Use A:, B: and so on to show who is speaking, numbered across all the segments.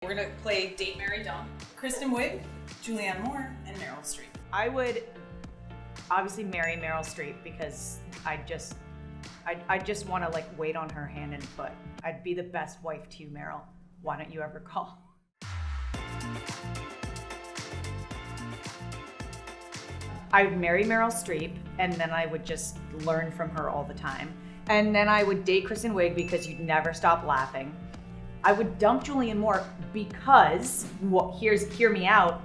A: We're gonna play Date, Marry, Dump. Kristen Wiig, Julianne Moore, and Meryl Streep.
B: I would obviously marry Meryl Streep because I just want to like wait on her hand and foot. I'd be the best wife to you, Meryl. Why don't you ever call? I would marry Meryl Streep and then I would just learn from her all the time. And then I would date Kristen Wiig because you'd never stop laughing. I would dump Julianne Moore because, hear me out,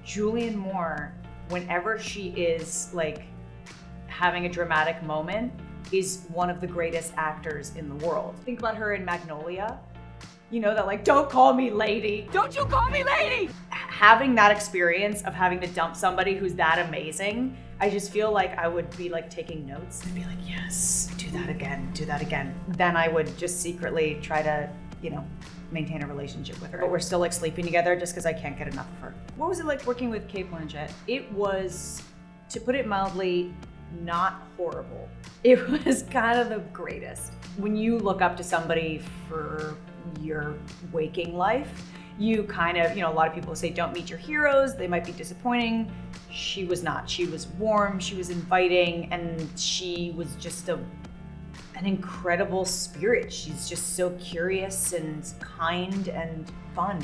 B: Julianne Moore, whenever she is like having a dramatic moment, is one of the greatest actors in the world. Think about her in Magnolia. You know, that like, don't call me lady. Don't you call me lady! Having that experience of having to dump somebody who's that amazing, I just feel like I would be like taking notes and be like, yes, do that again, do that again. Then I would just secretly try to, maintain a relationship with her. But we're still like sleeping together just because I can't get enough of her. What was it like working with Cate Blanchett? It was, to put it mildly, not horrible. It was kind of the greatest. When you look up to somebody for your waking life, you kind of, a lot of people say don't meet your heroes, they might be disappointing. She was not. She was warm, she was inviting, and she was just an incredible spirit. She's just so curious and kind and fun.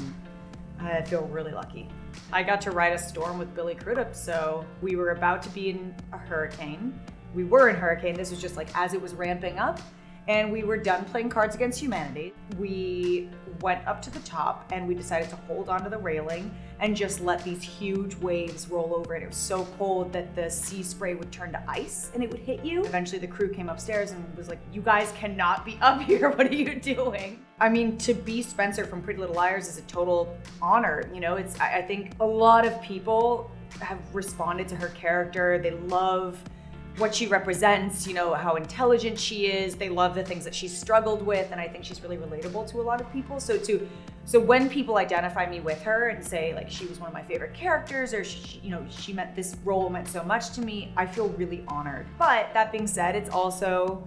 B: I feel really lucky. I got to ride a storm with Billy Crudup, so we were about to be in a hurricane. We were in hurricane, this was just like as it was ramping up, and we were done playing Cards Against Humanity. We went up to the top and we decided to hold onto the railing and just let these huge waves roll over it. It was so cold that the sea spray would turn to ice and it would hit you. Eventually the crew came upstairs and was like, you guys cannot be up here, what are you doing? I mean, to be Spencer from Pretty Little Liars is a total honor. I think a lot of people have responded to her character. They love what she represents, how intelligent she is. They love the things that she's struggled with, and I think she's really relatable to a lot of people. So when people identify me with her and say like she was one of my favorite characters, or she meant, this role meant so much to me, I feel really honored. But that being said, it's also,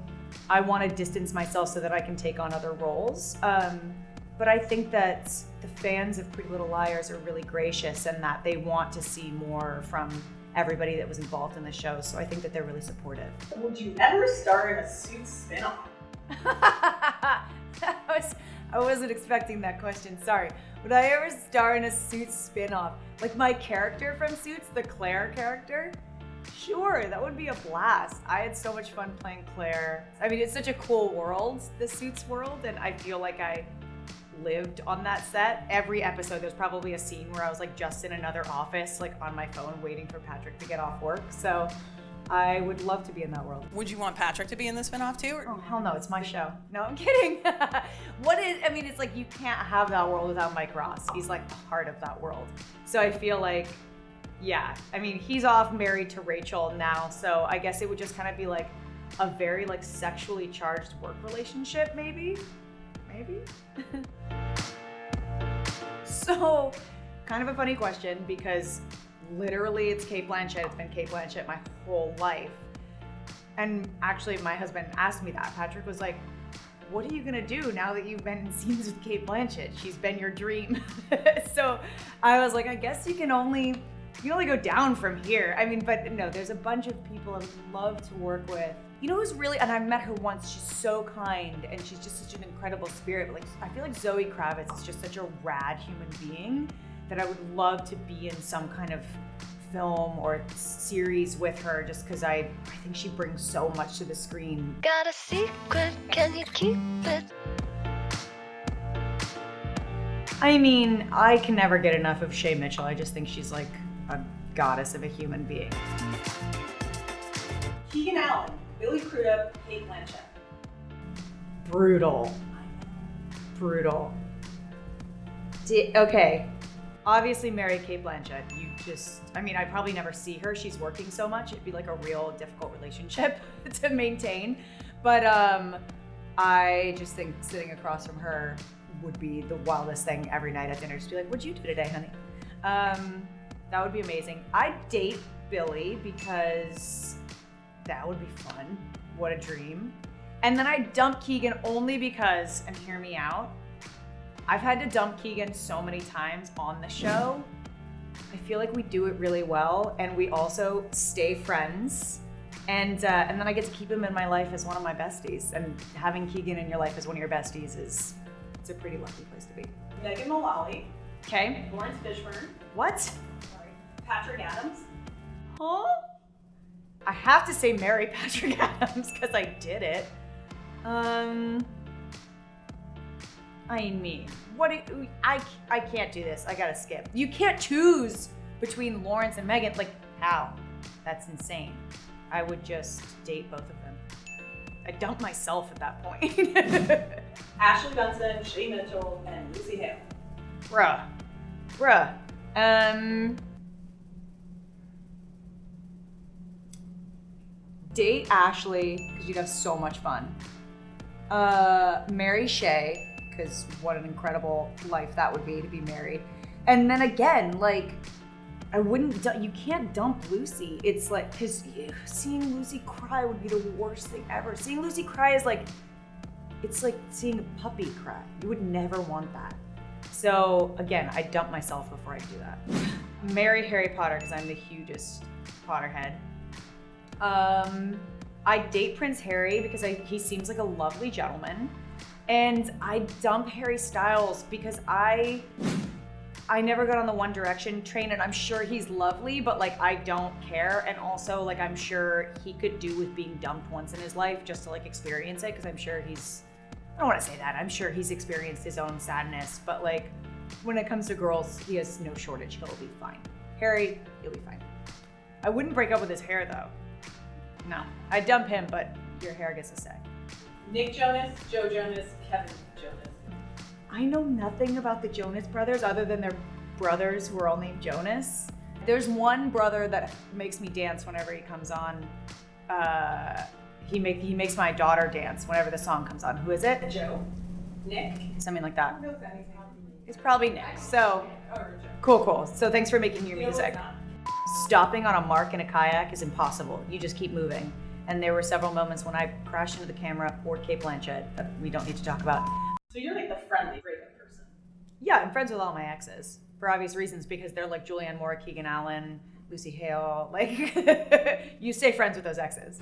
B: I want to distance myself so that I can take on other roles. But I think that the fans of Pretty Little Liars are really gracious and that they want to see more from everybody that was involved in the show, so I think that they're really supportive.
A: Would you ever star in a Suits spinoff?
B: I wasn't expecting that question, sorry. Would I ever star in a Suits spinoff? Like my character from Suits, the Claire character? Sure, that would be a blast. I had so much fun playing Claire. I mean, it's such a cool world, the Suits world, and I feel like I lived on that set. Every episode there's probably a scene where I was like just in another office, like on my phone waiting for Patrick to get off work. So I would love to be in that world.
A: Would you want Patrick to be in the spinoff too? Or?
B: Oh hell no, it's my show. No, I'm kidding. It's like you can't have that world without Mike Ross. He's like the heart of that world. So I feel like, yeah, he's off married to Rachel now, so I guess it would just kind of be like a very like sexually charged work relationship, maybe. So, kind of a funny question because literally it's Cate Blanchett. It's been Cate Blanchett my whole life. And actually my husband asked me that. Patrick was like, what are you gonna do now that you've been in scenes with Cate Blanchett? She's been your dream. So I was like, I guess you can only go down from here. But no, there's a bunch of people I would love to work with. Who's really, and I've met her once, she's so kind and she's just such an incredible spirit. Like, I feel like Zoe Kravitz is just such a rad human being that I would love to be in some kind of film or series with her just because I think she brings so much to the screen.
C: Got a secret, can you keep it?
B: I can never get enough of Shay Mitchell. I just think she's like a goddess of a human being.
A: Keegan Allen, Billy Crudup, Cate Blanchett.
B: Brutal. Okay, obviously marry Cate Blanchett. I'd probably never see her. She's working so much. It'd be like a real difficult relationship to maintain. But I just think sitting across from her would be the wildest thing every night at dinner. Just be like, what'd you do today, honey? That would be amazing. I'd date Billy because that would be fun. What a dream. And then I'd dump Keegan only because, and hear me out, I've had to dump Keegan so many times on the show. I feel like we do it really well, and we also stay friends. And then I get to keep him in my life as one of my besties. And having Keegan in your life as one of your besties it's a pretty lucky place to be.
A: Megan Mullally.
B: Okay.
A: Laurence Fishburne.
B: What?
A: Sorry. Patrick Adams.
B: Huh? I have to say Mary Patrick Adams because I did it. I mean, I can't do this. I gotta skip. You can't choose between Laurence and Megan. Like, how? That's insane. I would just date both of them. I dump myself at that point.
A: Ashley Benson, Shay Mitchell, and Lucy Hale.
B: Bruh. Date Ashley, because you'd have so much fun. Marry Shay, because what an incredible life that would be to be married. And then again, like, you can't dump Lucy. It's like, because seeing Lucy cry would be the worst thing ever. Seeing Lucy cry is like, it's like seeing a puppy cry. You would never want that. So again, I dump myself before I do that. Marry Harry Potter, because I'm the hugest Potterhead. I date Prince Harry because he seems like a lovely gentleman. And I dump Harry Styles because I never got on the One Direction train, and I'm sure he's lovely, but like I don't care. And also like I'm sure he could do with being dumped once in his life just to like experience it, because I'm sure I don't want to say that. I'm sure he's experienced his own sadness, but like when it comes to girls, he has no shortage. He'll be fine. Harry, he'll be fine. I wouldn't break up with his hair though. No, I'd dump him, but your hair gets a say.
A: Nick Jonas, Joe Jonas, Kevin Jonas.
B: I know nothing about the Jonas brothers other than they're brothers who are all named Jonas. There's one brother that makes me dance whenever he comes on. He makes my daughter dance whenever the song comes on. Who is it?
A: Joe. Nick.
B: Something like that.
A: I don't know if anything.
B: It's probably Nick. So
A: Or Joe.
B: cool. So thanks for making your music. Stopping on a mark in a kayak is impossible. You just keep moving. And there were several moments when I crashed into the camera or Cate Blanchett that we don't need to talk about.
A: So you're like the friendly breakup person.
B: Yeah, I'm friends with all my exes for obvious reasons, because they're like Julianne Moore, Keegan Allen, Lucy Hale. Like, you stay friends with those exes.